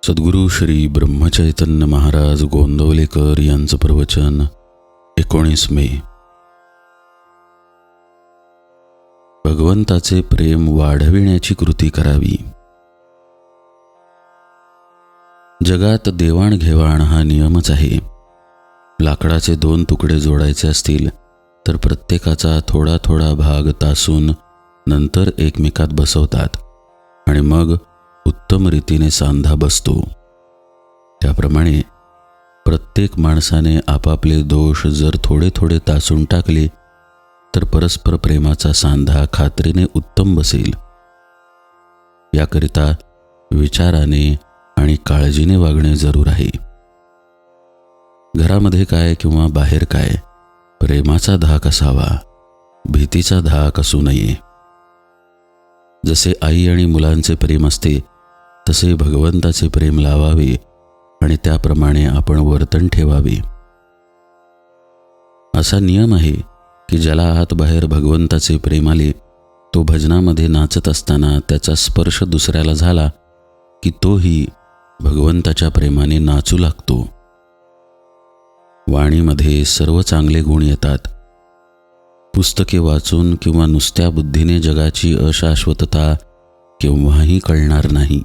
सद्गुरू श्री ब्रह्मचैतन्य महाराज गोंदवलेकर यांचं प्रवचन 19 मे. भगवंताचे प्रेम वाढविण्याची कृती करावी. जगात देवाणघेवाण हा नियमच आहे. लाकडाचे 2 तुकडे जोडायचे असतील तर प्रत्येकाचा थोडा थोडा भाग तासून नंतर एकमेकात बसवतात आणि मग उत्तम रीतीने सांधा बसतो. त्याप्रमाणे प्रत्येक माणसाने आपापले दोष जर थोडे थोडे तासून टाकले तर परस्पर प्रेमाचा सांधा खात्रीने उत्तम बसेल. याकरिता विचाराने आणि काळजीने वागणे जरूर आहे. घरामध्ये काय किंवा बाहेर काय, प्रेमाचा धाक असावा, भीतीचा धाक असू नये. जसे आई आणि मुलांचे प्रेम असते तसे भगवंताचे प्रेम लावावे आणि त्याप्रमाणे आपण वर्तन ठेवावे. असा नियम आहे की ज्याला आत बाहेर भगवंताचे प्रेम आले तो भजनामध्ये नाचत असताना त्याचा स्पर्श दुसऱ्याला झाला की तोही भगवंताच्या प्रेमाने नाचू लागतो. वाणीमध्ये सर्व चांगले गुण येतात. पुस्तके वाचून किंवा नुसत्या बुद्धीने जगाची अशाश्वतता केव्हाही कळणार नाही.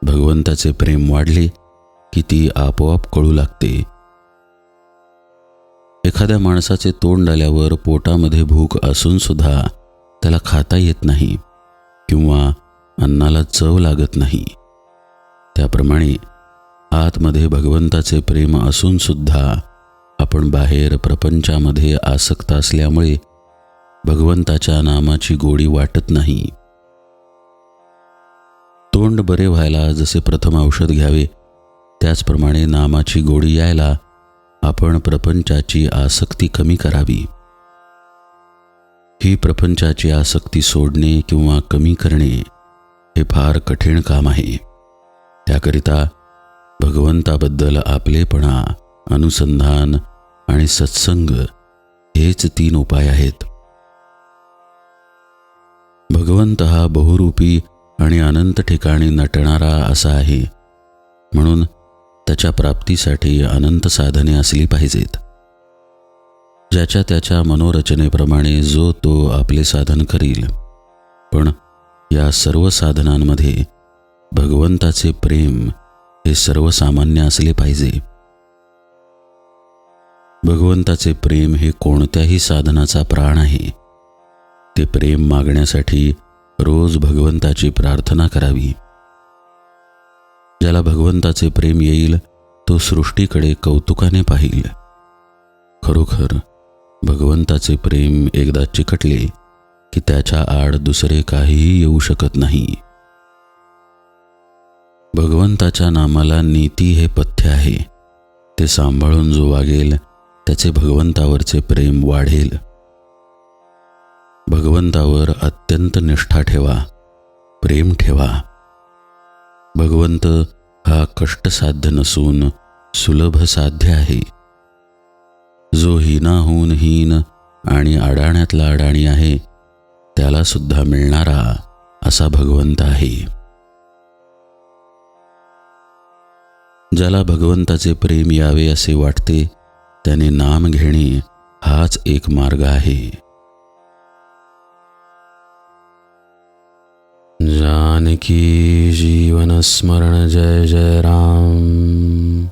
भगवंताचे प्रेम वाढले की ती आपोआप कळू लागते. एखाद्या माणसाचे तोंड आल्यावर पोटामध्ये भूक असून सुद्धा त्याला खाता येत नाही किंवा अन्नाला चव लागत नाही. त्याप्रमाणे आतमध्ये भगवंताचे प्रेम असून सुद्धा आपण बाहेर प्रपंचामध्ये आसक्त असल्यामुळे भगवंताच्या नामाची गोडी वाटत नाही. तोंड बरे व्हायला जसे प्रथम औषध घ्यावे त्याचप्रमाणे नामाची गोडी यायला आपण प्रपंचाची आसक्ती कमी करावी. ही प्रपंचाची आसक्ती सोडणे किंवा कमी करणे हे फार कठीण काम आहे. त्याकरिता भगवंताबद्दल आपलेपणा, अनुसंधान आणि सत्संग हेच 3 उपाय आहेत. भगवंत हा बहुरूपी आणि अनंत ठिकाणी नटणारा असा आहे, म्हणून त्याच्या प्राप्तीसाठी अनंत साधने असली पाहिजेत. ज्याच्या त्याच्या मनोरचनेप्रमाणे जो तो आपले साधन करील, पण या सर्व साधनांमध्ये भगवंताचे प्रेम हे सर्वसामान्य असले पाहिजे. भगवंताचे प्रेम हे कोणत्याही साधनाचा प्राण आहे. ते प्रेम मागण्यासाठी रोज भगवंताची प्रार्थना करावी. ज्याला भगवंताचे प्रेम येईल तो सृष्टीकडे कौतुकाने पाहिल. खरोखर भगवंताचे प्रेम एकदा चिकटले की त्याच्या आड दुसरे काहीही येऊ शकत नाही. भगवंताच्या नामाला नीती हे पथ्य आहे. ते सांभाळून जो वागेल त्याचे भगवंतावरचे प्रेम वाढेल. भगवंतावर अत्यंत निष्ठा ठेवा, प्रेम ठेवा. भगवंत हा कष्टसाध्य नसून सुलभ साध्य आहे. जो हीनाहून हीन आणि अडाण्यातला अडाणी आहे त्याला सुद्धा मिळणारा असा भगवंत आहे. ज्याला भगवंताचे प्रेम यावे असे वाटते त्याने नाम घेणे हाच एक मार्ग आहे. जानकी जीवन स्मरण जय जय राम.